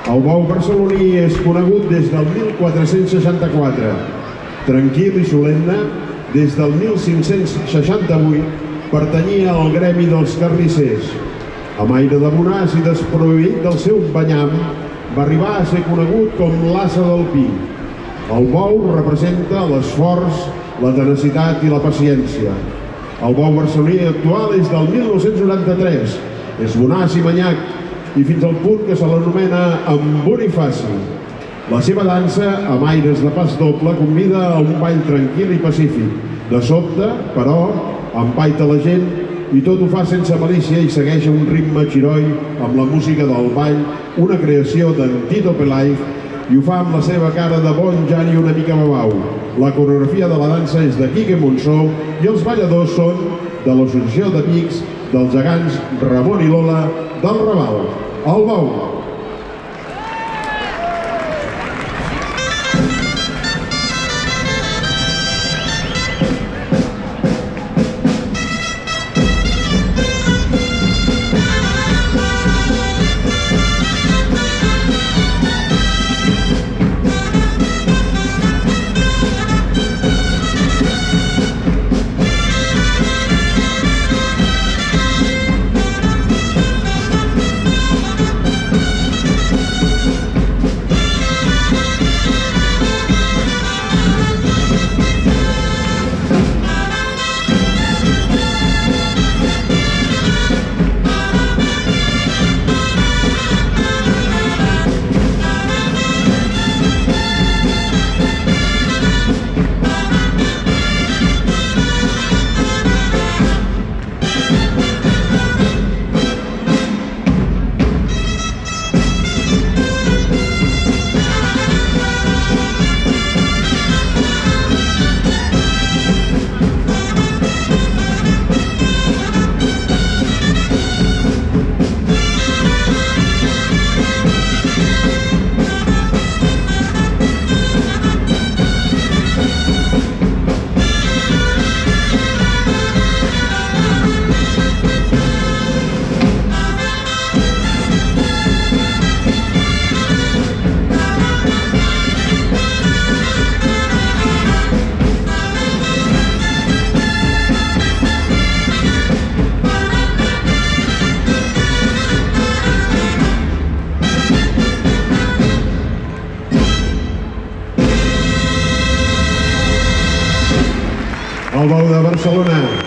El bou barceloní és conegut des del 1464, tranquil i solemne, des del 1568 pertanyia al gremi dels carnissers. Amb aire de bonàs i desproveït del seu banyam, va arribar a ser conegut com l'ase del pi. El bou representa l'esforç, la tenacitat i la paciència. El bou barceloní actual és del 1993, és bonàs i manyac, i fins al punt que se l'anomena amb Bonifaci. La seva dansa, amb aires de pas doble, convida a un ball tranquil i pacífic. De sobte, però, empaita la gent i tot ho fa sense malícia i segueix un ritme xiroi amb la música del ball, una creació d'en Tito Pelay, i ho fa amb la seva cara de bon jani una mica babau. La coreografia de la dansa és de Quique Monsó i els balladors són de l'Associació d'Amics dels Gegants Ramon i Lola del Raval. El bou. El bou de Barcelona.